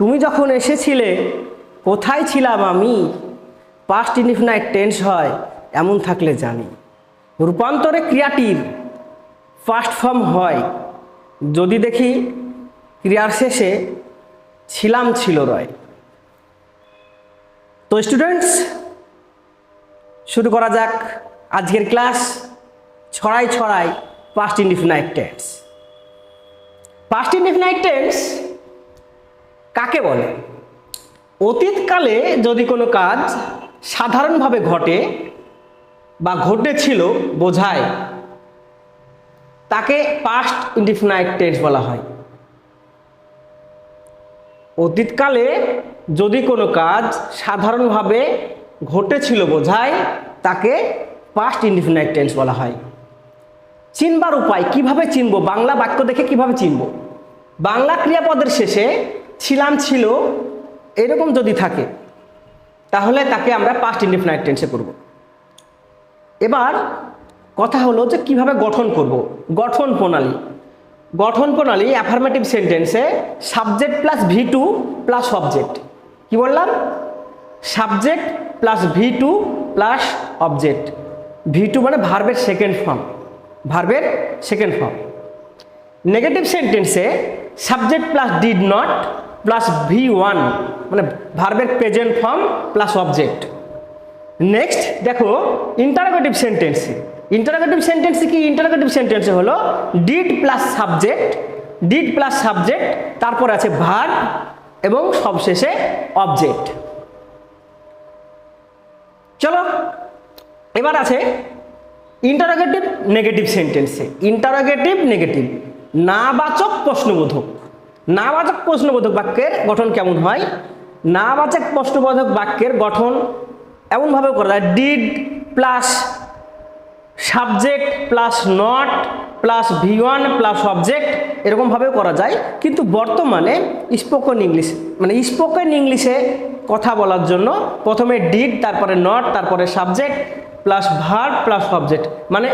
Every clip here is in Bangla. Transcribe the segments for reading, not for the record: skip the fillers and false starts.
তুমি যখন এসেছিলে কোথায় ছিলাম আমি, পাস্ট ইনডিফিনাইট টেন্স হয় এমন থাকলে জানি। রূপান্তরে ক্রিয়াটির ফার্স্ট ফর্ম হয় যদি দেখি ক্রিয়ার শেষে ছিলাম ছিল রয়। তো স্টুডেন্টস, শুরু করা যাক আজকের ক্লাস। ছড়াই ছড়াই past indefinite tense. Past indefinite tense কাকে বলে? অতীতকালে যদি কোনো কাজ সাধারণভাবে ঘটে বা ঘটেছিল বোঝায় তাকে পাস্ট ইনডিফিনাইট টেন্স বলা হয়। অতীতকালে যদি কোনো কাজ সাধারণভাবে ঘটেছিল বোঝায় তাকে পাস্ট ইনডিফিনাইট টেন্স বলা হয়। চিনবার উপায় কিভাবে চিনব? বাংলা বাক্য দেখে কিভাবে চিনব? বাংলা ক্রিয়াপদের শেষে ছিলাম ছিল এরকম যদি থাকে তাহলে তাকে আমরা পাস্ট ইনডিফিনাইট টেন্সে করব। এবার কথা হলো যে কিভাবে গঠন করব। গঠন প্রণালী অ্যাফার্মেটিভ সেন্টেন্সে subject plus V2 plus object. কি বললাম? Subject plus V2 plus object. V2 মানে ভার্বের সেকেন্ড ফর্ম, নেগেটিভ সেন্টেন্সে subject plus did not plus V1 মানে ভার্বের present form plus object. Next দেখো ইন্টারোগেটিভ সেন্টেন্সে কি? ইন্টারোগেটিভ সেন্টেন্সে হলো ডিড প্লাস সাবজেক্ট, তারপর আছে ভার্ব এবং সবশেষে অবজেক্ট। চলো এবার আছে ইন্টারোগেটিভ নেগেটিভ সেন্টেন্সে। নেগেটিভ নাবাচক প্রশ্নবোধক বাক্যের গঠন কেমন হয়? নাবাচক প্রশ্নবোধক বাক্যের গঠন এমনভাবে করা যায় did plus subject plus not plus V1 plus object, এরকমভাবেও করা যায়। কিন্তু বর্তমানে স্পোকেন ইংলিশে কথা বলার জন্য প্রথমে ডিড, তারপরে নট, তারপরে subject plus verb plus object, মানে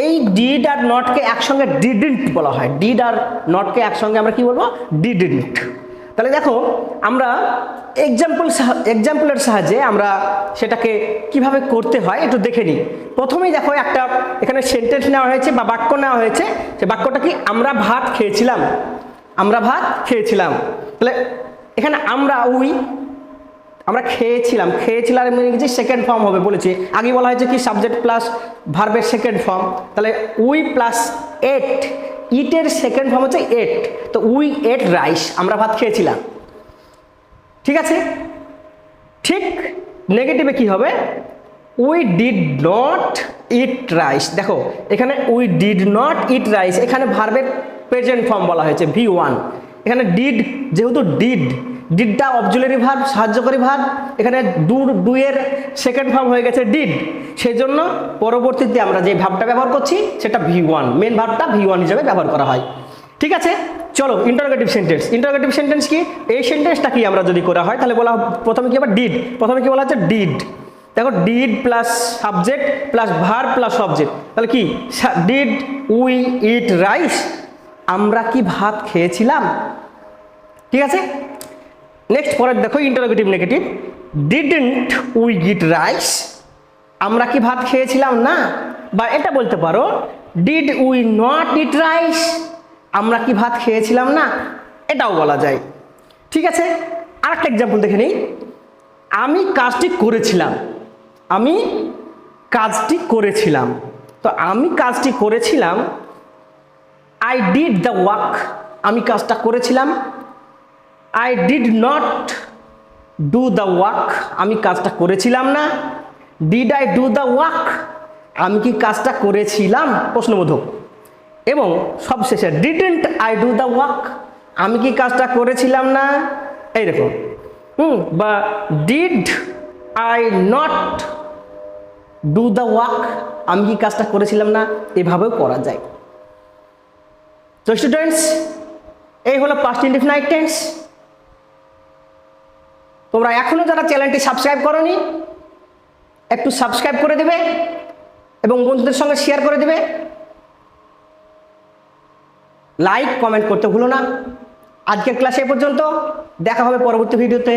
এই ডিড আর নটকে একসঙ্গে ডিডন্ট বলা হয়। ডিড আর নটকে একসঙ্গে আমরা কি বলবো? ডিডন্ট। তাহলে দেখো আমরা এক্সাম্পলের সাহায্যে আমরা সেটাকে কিভাবে করতে হয় একটু দেখে নিই। প্রথমেই দেখো একটা এখানে সেন্টেন্স নেওয়া হয়েছে বা বাক্য নেওয়া হয়েছে। সে বাক্যটা কি? আমরা ভাত খেয়েছিলাম। তাহলে এখানে আমরা খেয়েছিলাম সেকেন্ড ফর্ম হবে বলেছি। আগে বলা হয়েছে কি সাবজেক্ট প্লাস ভার্বের সেকেন্ড ফর্ম। তাহলে উই প্লাস এট, ইটের সেকেন্ড ফর্ম হচ্ছে এট। তো উই এট রাইস, আমরা ভাত খেয়েছিলাম। ঠিক আছে? ঠিক নেগেটিভে কি হবে? We did not eat rice. দেখো এখানে we did not eat rice, এখানে ভার্বের প্রেজেন্ট ফর্ম বলা হয়েছে V1। এখানে ডিড, যেহেতু ডিডটা অবজুলারি ভার্ব, সাহায্যকারী ভার্ব, এখানে ডু-এর সেকেন্ড ফর্ম হয়ে গেছে ডিড। সেই জন্য পরবর্তীতে আমরা যে ভার্বটা ব্যবহার করছি সেটা V1, মেন ভার্বটা V1 হিসেবে ব্যবহার করা হয়। ঠিক আছে? চলো ইন্টারোগেটিভ সেন্টেন্স কি? এই সেন্টেন্সটা কি আমরা যদি করা হয় তাহলে বলা প্রথমে কি আবার ডিড, প্রথমে কি বলা হচ্ছে ডিড। দেখো did plus subject plus verb plus object, তাহলে কি ডিড উই ইট রাইস, আমরা কি ভাত খেয়েছিলাম। ঠিক আছে? নেক্সট পরের দেখো interrogative negative, didn't we eat rice, আমরা কি ভাত খেয়েছিলাম না। বা এটা বলতে পারো did we not eat rice, আমরা কি ভাত খেয়েছিলাম না, এটাও বলা যায়। ঠিক আছে? আরেকটা এক্সাম্পল দেখে নিই। আমি কাজটি করেছিলাম। তো আমি কাজটি করেছিলাম, আই ডিড দ্য ওয়ার্ক, আমি কাজটা করেছিলাম। I did not do the work, আমি কাজটা করেছিলাম না। Did I do the work, আমি কি কাজটা করেছিলাম, প্রশ্নবোধক। এবং সবশেষে didn't I do the work, আমি কি কাজটা করেছিলাম না, এইরকম। বা did I not do the work, আমি কি কাজটা করেছিলাম না, এভাবেও করা যায়। তো স্টুডেন্টস, এই হলো পাস্ট ইনডিফিনাইট টেন্স। তোমরা এখনো যারা চ্যানেলটি সাবস্ক্রাইব করোনি একটু সাবস্ক্রাইব করে দেবে এবং বন্ধুদের সঙ্গে শেয়ার করে দেবে। লাইক কমেন্ট করতে ভুলো না। আজকের ক্লাসে এ পর্যন্ত, দেখা হবে পরবর্তী ভিডিওতে।